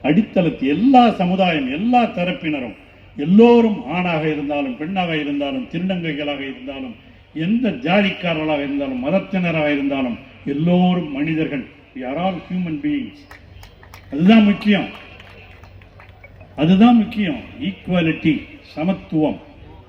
அடித்தளத்தில் எல்லா சமுதாயம், எல்லா தரப்பினரும், எல்லோரும் ஆணாக இருந்தாலும் பெண்ணாக இருந்தாலும் திருநங்கைகளாக இருந்தாலும் எந்த ஜாதிக்காரர்களாக இருந்தாலும் மதத்தினராக இருந்தாலும் எல்லோரும் மனிதர்கள். we are all human beings. அதுதான் முக்கியம், அதுதான் முக்கியம். ஈக்குவாலிட்டி, சமத்துவம்,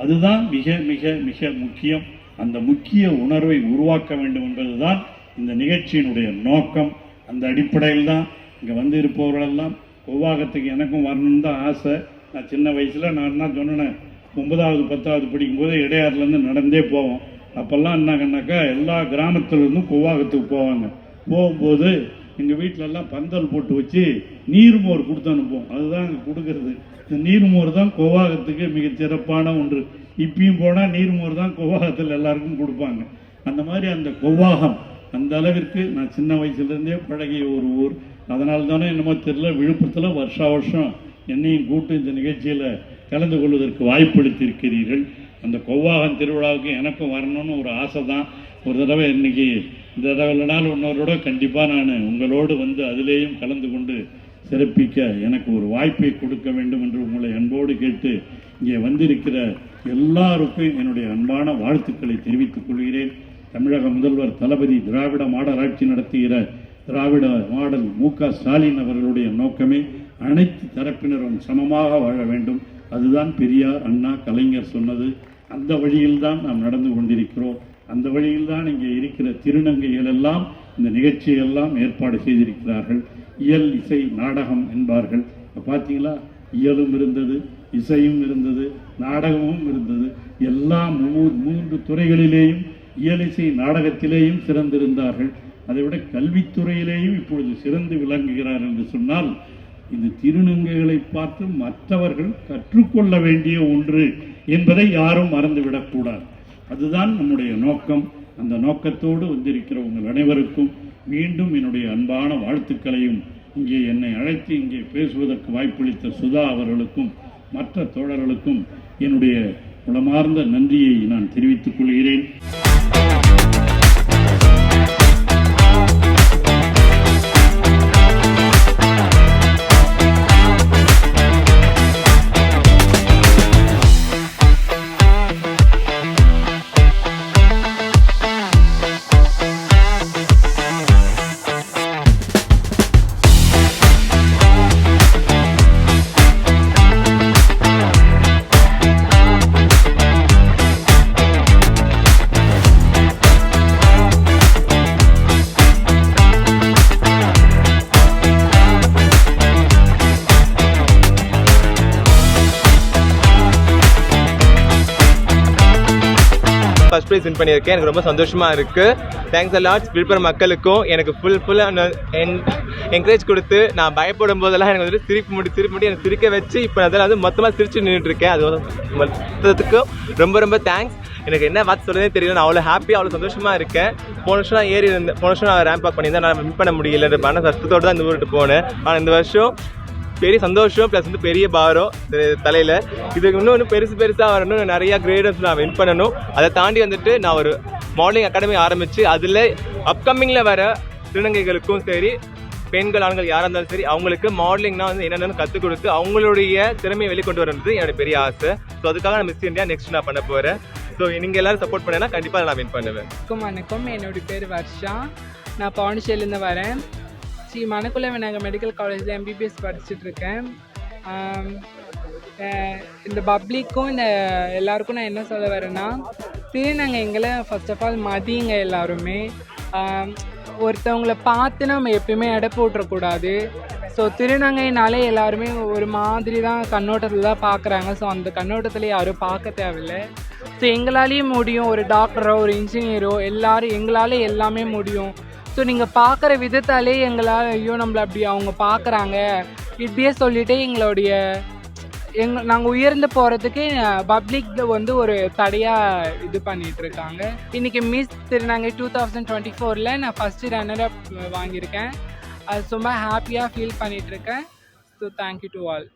அதுதான் மிக மிக மிக முக்கியம். அந்த முக்கிய உணர்வை உருவாக்க வேண்டும் என்பதுதான் இந்த நிகழ்ச்சியினுடைய நோக்கம். அந்த அடிப்படையில் தான் இங்கே வந்து இருப்பவர்களெல்லாம் கொவ்வாகத்துக்கு எனக்கும் வரணும்னு தான் ஆசை. நான் சின்ன வயசில் நான் என்ன சொன்னேன், 9வது 10வது படிக்கும்போது இடையாறுலேருந்து நடந்தே போவோம். அப்போல்லாம் என்னங்கன்னாக்கா எல்லா கிராமத்துலேருந்தும் கொவ்வாகத்துக்கு போவாங்க. போகும்போது எங்கள் வீட்டிலெல்லாம் பந்தல் போட்டு வச்சு நீர்மோர் கொடுத்து அனுப்புவோம். அதுதான் அங்கே கொடுக்கறது. இந்த நீர்மோர் தான் கொவ்வாகத்துக்கு மிக சிறப்பான ஒன்று. இப்பயும் போனால் நீர்மோர் தான் கொவ்வாகத்தில் எல்லாருக்கும் கொடுப்பாங்க. அந்த மாதிரி அந்த கொவ்வாகம் அந்த அளவிற்கு நான் சின்ன வயசுலேருந்தே பழகிய ஒரு ஊர். அதனால தானே என்னமோ தெரியல, விழுப்புரத்தில் வருஷம் என்னையும் கூட்டு இந்த நிகழ்ச்சியில் கலந்து கொள்வதற்கு வாய்ப்பளித்திருக்கிறீர்கள். அந்த கொவ்வாகம் திருவிழாவுக்கு எனக்கும் வரணும்னு ஒரு ஆசை தான். ஒரு தடவை இன்னைக்கு இந்த தடவை இல்லைனாலும் இன்னொருட கண்டிப்பாக நான் உங்களோடு வந்து அதிலேயும் கலந்து கொண்டு சிறப்பிக்க எனக்கு ஒரு வாய்ப்பை கொடுக்க வேண்டும் என்று உங்களை அன்போடு கேட்டு இங்கே வந்திருக்கிற எல்லாருக்கும் என்னுடைய அன்பான வாழ்த்துக்களை தெரிவித்துக் கொள்கிறேன். தமிழக முதல்வர் தளபதி திராவிட மாடல் ஆட்சி நடத்துகிற திராவிட மாடல் மு.க. ஸ்டாலின் அவர்களுடைய நோக்கமே அனைத்து தரப்பினரும் சமமாக வாழ வேண்டும். அதுதான் பெரியார், அண்ணா, கலைஞர் சொன்னது. அந்த வழியில் தான் நாம் நடந்து கொண்டிருக்கிறோம். அந்த வழியில் தான் இங்கே இருக்கிற திருநங்கைகள் எல்லாம் இந்த நிகழ்ச்சியெல்லாம் ஏற்பாடு செய்திருக்கிறார்கள். இயல், இசை, நாடகம் என்பார்கள். பார்த்தீங்களா, இயலும் இருந்தது, இசையும் இருந்தது, நாடகமும் இருந்தது. எல்லா 3 துறைகளிலேயும் இயல், இசை, நாடகத்திலேயும் சிறந்திருந்தார்கள். அதைவிட கல்வித்துறையிலேயும் இப்பொழுது சிறந்து விளங்குகிறார் என்று சொன்னால் இந்த திருநங்கைகளை பார்த்து மற்றவர்கள் கற்றுக்கொள்ள வேண்டிய ஒன்று என்பதை யாரும் மறந்துவிடக்கூடாது. அதுதான் நம்முடைய நோக்கம். அந்த நோக்கத்தோடு வந்திருக்கிற உங்கள் அனைவருக்கும் மீண்டும் என்னுடைய அன்பான வாழ்த்துக்களையும், இங்கே என்னை அழைத்து இங்கே பேசுவதற்கு வாய்ப்பளித்த சுதா அவர்களுக்கும் மற்ற தோழர்களுக்கும் என்னுடைய உளமார்ந்த நன்றியை நான் தெரிவித்துக் கொள்கிறேன். ஃபர்ஸ்ட் ப்ரைஸ் வின் பண்ணியிருக்கேன். எனக்கு ரொம்ப சந்தோஷமாக இருக்குது. தேங்க்ஸ் அலாட் விழுப்புரம் மக்களுக்கும். எனக்கு ஃபுல்லாக என்கரேஜ் கொடுத்து நான் பயப்படும் போதெல்லாம் எனக்கு வந்துட்டு திருப்பி முடி எனக்கு சிரிக்க வச்சு இப்போ அதெல்லாம் வந்து மொத்தமாக சிரிச்சு நின்றுட்டுருக்கேன். அது மொத்தத்துக்கும் ரொம்ப தேங்க்ஸ். எனக்கு என்ன வார்த்தை சொல்கிறதே தெரியல. நான் அவ்வளோ ஹாப்பியாக அவ்வளோ சந்தோஷமாக இருக்கேன். போன வருஷம் நான் ரேம்ப் வாக் பண்ணியிருந்தேன். நான் வின் பண்ண முடியல, மன கஷ்டத்தோடு தான் இந்த ஊருக்கு போனேன். ஆனால் இந்த வருஷம் பெரிய சந்தோஷம் ப்ளஸ் வந்து பெரிய பாரம் தலையில். இதுக்கு இன்னும் பெருசாக வரணும், நிறையா கிரேடர்ஸ் நான் வின் பண்ணணும். அதை தாண்டி வந்துட்டு நான் ஒரு மாடலிங் அகாடமி ஆரம்பித்து அதில் அப்கமிங்கில் வர திருநங்கைகளுக்கும் சரி, பெண்கள் ஆண்கள் யாராக இருந்தாலும் சரி, அவங்களுக்கு மாடலிங்னா வந்து என்னென்னு கற்றுக் கொடுத்து அவங்களுடைய திறமையை வெளிக்கொண்டு வரது என்னோட பெரிய ஆசை. ஸோ அதுக்காக நான் மிஸ் இந்தியா நெக்ஸ்ட் நான் பண்ண போகிறேன். ஸோ நீங்கள் எல்லாரும் சப்போர்ட் பண்ணேன்னா கண்டிப்பாக நான் வின் பண்ணுவேன். வணக்கம், என்னுடைய பேர் வர்ஷா. நான் பாண்டிச்சேரியிலேருந்து வரேன். ஸ்ரீ மணக்குள விநாயகர் மெடிக்கல் காலேஜில் எம்பிபிஎஸ் படிச்சுட்ருக்கேன். இந்த பப்ளிக்கும் இந்த எல்லாருக்கும் நான் என்ன சொல்ல வரேன்னா, திருநங்கைங்களை ஃபர்ஸ்ட் ஆஃப் ஆல் மதிங்க. எல்லாருமே ஒருத்தவங்களை பார்த்து நம்ம எப்பயுமே எடை போட்டுறக்கூடாது. ஸோ திருநங்கைனாலே எல்லாருமே ஒரு மாதிரி தான் கண்ணோட்டத்தில் தான் பார்க்குறாங்க. ஸோ அந்த கண்ணோட்டத்தில் யாரும் பார்க்க தேவையில்லை. ஸோ எங்களாலேயும் முடியும். ஒரு டாக்டரோ ஒரு இன்ஜினியரோ எல்லாரும் எங்களால் எல்லாமே முடியும். ஸோ நீங்கள் பார்க்குற விதத்தாலே எங்களால் ஐயோ நம்மளை அப்படி அவங்க பார்க்குறாங்க இப்படியே சொல்லிவிட்டு நாங்கள் உயர்ந்து போகிறதுக்கு பப்ளிக் வந்து ஒரு தடையாக இது பண்ணிகிட்ருக்காங்க. இன்றைக்கி மிஸ் திருநங்கை 2024 நான் ஃபஸ்ட்டு ரன்னர் அப் வாங்கியிருக்கேன். அது ரொம்ப ஹாப்பியாக ஃபீல் பண்ணிகிட்ருக்கேன். So thank you to all.